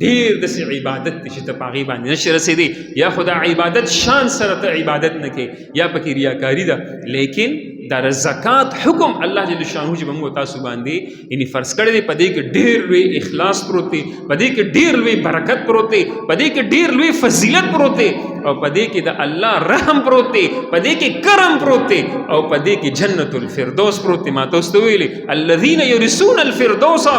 ډېر داسې عبادت دی چې ته په هغې باندې نشي رسېدی. یا خو دا عبادت شان سره ته عبادت نه کوې یا پکې ریاکاري ده. لیکن دا زکات حکم الله جل شانه چې به موږ تاسو باندې یعنې فرض کړی دی، په دې کې ډېر لوی اخلاص پروت دی، په دې کې ډېر لوی برکت پروت دی، په دې کې ډېر لوی فضیلت پروت دی او په دې کې د الله رحم پروت دی، په دې کې کرم پروت دی او په دې کې جنت الفردوس پروت دی. ما تاسو ته ویلي الذین یرثون الفردوس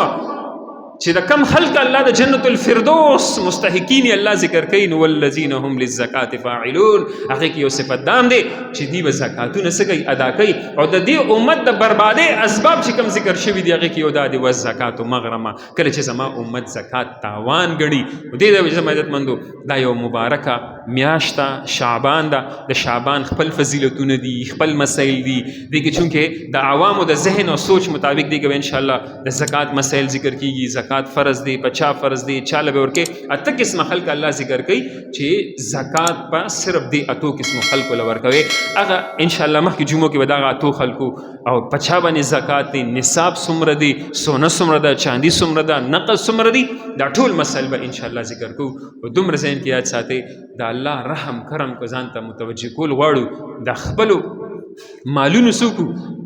چې د کم خلق الله د جنت الفردوس مستحقین الله ذکر کوي نو والذین هم للزکات فاعلون، هغه کې یو صفت دام دی چې دی به زکاتونه څه کوي ادا کوي او د دې امت د بربادۍ اسباب چې کم ذکر شوي دي هغه کې یو دا دی والزکات مغرمه. کله چې زما امت زکات تاوان ګڼي دې د وجه عزتمندو دا یو مبارکه میاشت ده، شعبان ده. د شعبان خپل فضیلتونه دي، خپل مسایل دي، دې کې چونکې د عوامو د ذهن او سوچ مطابق دی که انشاءالله د زکات مسایل ذکر کیږي. زکات فرض دی، په چا فرض دی، چاله به ورکې. اته قسمه خلک الله ذکر کوي چې زکات په صرف دی اتو قسمو خلکو له ورکوي. هغه انشاءالله مخکې جمعو کې به دغه اتو خلکو او په چا باندې زکات دی، نصاب څومره دی، سونه څومره ده، چاندي څومره ده، نقد څومره دي، دا ټول مسایل به انشاءالله ذکر کوو. او دومره ذهن کې یاد ساتئ د الله رحم کرم که ځان ته متوجه کول غواړو د خپلو مالونو سوکو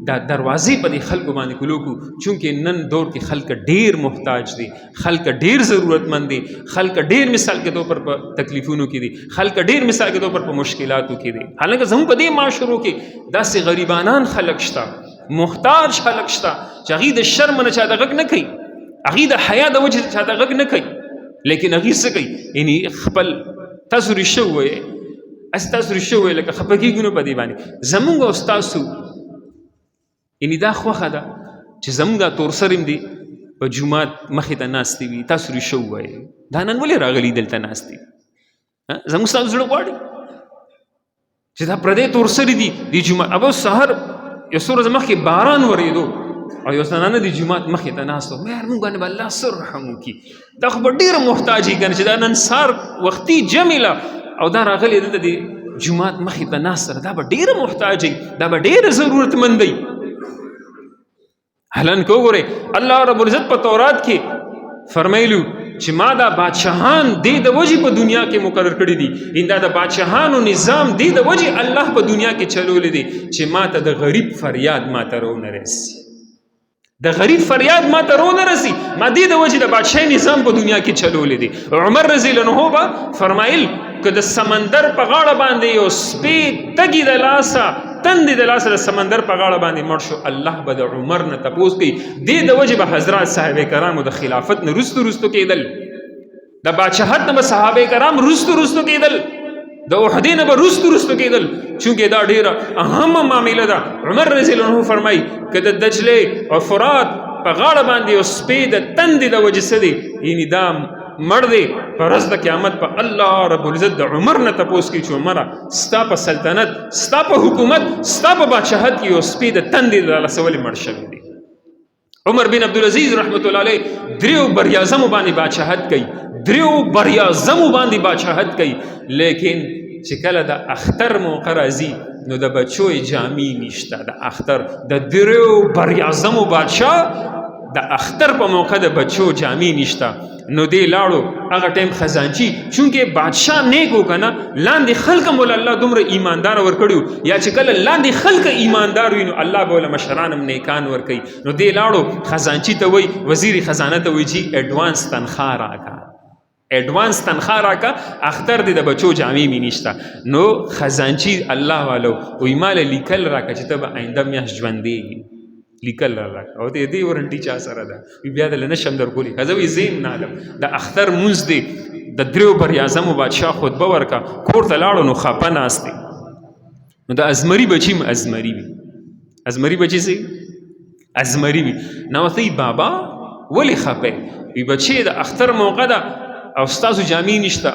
دا دروازې په دې خلکو باندې کلوکو. چونکې نن دور کې خلک ډېر محتاج دي، خلک ډېر ضرورتمند دي، خلک ډېر مثال کے طور پر په تکلیفونو کې دي، خلک ډېر مثال کے طور پر په مشکلاتو کې دي. حالانکه زموږ په دې معاشرو کې داسې غریبانان خلک شته، محتاج خلک شته چې هغې د شرم نه چا ته غږ نه کوي، هغې د حیا د وجې چا ته غږ نه کوي، لیکن هغې څه کوي یعنې خپل تاسو رښتیا ووایئ، اسې تاسو رښتیا ووایئ لکه خفه کېږو نو په دې باندې زمونږ او ستاسو یعنې دا خوښه ده چې زمونږ دا تورسر هم دي په جومات مخې ته ناستې وي. تاسو رښتیا ووایئ دا نن ولې راغلي دلته ناستې؟ زمونږ ستاسو زړه غواړي چې دا پردی تورسرې دي د جومات. ابه سهار یو څو ورځې مخکې باران ورېدو او یو زنانه د جومات مخې ته ناست وه، یار موږ باندې به الله څه رحم وکړي، دا خو به ډېره محتاج یي که نه چې دا نن سهار وختي جمله او دا راغلی دلته د جومات مخې ته ناست ده، دا به ډېره محتاج یي، دا به ډېره ضرورتمند دی. حالان که وګورئ الله رب العزت په تورات کې فرمایلو چې ما دا بادشاهان دې د وجې په دنیا کې مقرر کړي دي، دا د بادشاهانو نظام دې د وجې الله په دنیا کې چلولی دی چې ما ته د غریب فریاد ما ته رونه رسي، د غریب فریاد ما ته رونه رسي، ما دې د وجې د بادشاهي نظام په دنیا کې چلولی دی. عمر رضی الله عنه به فرمایل که د سمندر په غاړه باندې یو سپی تږي د لاسه تندې د لاسه د سمندر په غاړه باندې مړ شو، الله به د عمر نه تپوس کوي. دې د وجې به حضرات صاحب کرامو د خلافت نه رستو رستو کېدل، د بادشاهت نه به صحابه کرام رستو رستو کېدل، د احدې نه به رستو رستو کېدل، چونکې دا ډېره اهمه معامله ده. عمر رضی الله عنه فرمایي که د دجلې او فرات په غاړه باندې یو سپی د تندې د وجې څه دی یعنې دا مړ دی، په ورځ د قیامت په الله رب العزت د عمر نه تپوس کوي چې عمره ستا په سلطنت، ستا په حکومت، ستا په بادشاهت کې یو سپی د تندې د لاسه ولې مړ شوی دی. عمر بن عبدالعزیز رحمت الله علیه دریو بریاعظمو باندې بادشاهت کوي، دریو بریاعظمو باندې بادشاهت کوي، لیکن چې کله د اختر موقع راځي نو د بچو جامې نشته. د اختر د دریو بریاعظمو بادشاه د اختر په موقع د بچو جامې نشته. نو دی لاړو هغه ټیم خزانچی چونکې بادشاه نیک و که نه لاندې خلک هم ول الله دومره ایماندار ورکړي یا چې کله لاندې خلک ایماندار وي نو الله به ول مشران هم نیکان ورکوي. نو دی لاړو خزانچی ته وایي، وزیر خزانه ته وایي چې اډوانس تنخواه راکړه، ایڈوانس تنخواه راکا اختر دی د بچو جامې مې نشته. نو خزانچی الله والو وی مال لیکل راکا چې ته به آینده میاشت ژوندېږي، لیکل راکا او ته دې ورنټي چا سره ده وی بیا دله نشم درکولی. ښځه وی زه یې نالم د اختر مونځ دی د دریو بریاعظمو بادشاه خطبه ورکا کور ته لاړو نو خپه ناست دی. نو د ازمري بچي م ازمري وي، ازمري بچي سي ازمري وي. نو ورته بابا ولې خپه وي؟ بچي د اختر موقع ده او ستاسو جامې نشته،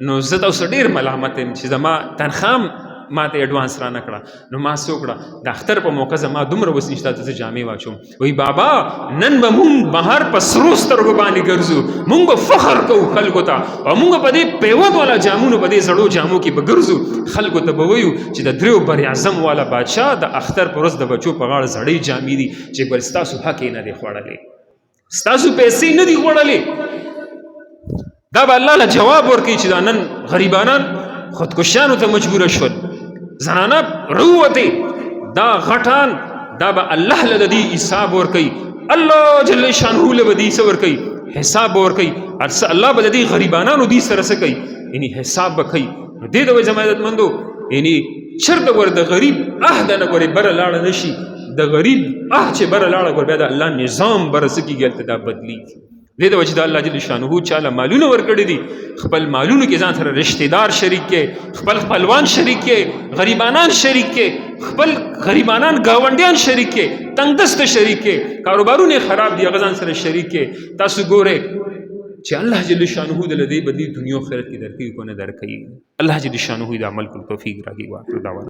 نو زه تاسو ډېر ملامت یم چې زما تنخواه ما ته ایډوانس را نه کړه. نو ما څه وکړه د اختر په موقع زما دومره وس نشته ته زه جامې واچوم. وایي بابا نن به مونږ بهر په سرو سترګو باندې ګرځو، مونږ به فخر کوو خلکو ته او مونږ په دې پیوند والا جامونو په دې زړو جامو کې به ګرځو، خلکو ته به وایو چې د دریو بریاعظم والا بادشاه د اختر په ورځ د بچو په غاړه زړې جامې دي چې بل ستاسو حق یې نه دی خوړلی، ستاسو پیسې نه دي خوړلې. دا به الله له جواب ورکوي چې دا نن غریبانان خودکشیانو ته مجبوره شول، زنانه رووتې، دا غټان دا به الله له د دې حساب ورکوي، الله جل شانه له به دې څه ورکوي؟ حساب به ورکوي. الله به د دې غریبانانو دې سره څه کوي؟ یعنې حساب به کوي. نو دې ته وایي زما عزتمندو یعنې چېرته ور د غریب عهده نه ګورې بره لاړه نه شي، د غریب چې بره لاړه ګور بیا د الله نظام بره څه کېږي هلته دا بدلېږي. دې د وجې د الله جل شانه چاله مالونه ورکړي دي، خپل مالونو کې ځان سره رشتې دار شریک کې، خپل خپلوان شریک کې، غریبانان شریک کې، خپل غریبانان ګاونډیان شریک کې، تنګ دسته شریک کې، کاروبارونه خراب دي هغه ځان سره شریک کې. تاسو ګورئ چې الله جل شانه د دې بدلی دنیا او آخرت کې درکوي کو نه درکوي. الله جل شانه د عمل کولو توفیق راکړي. واخر دعوانا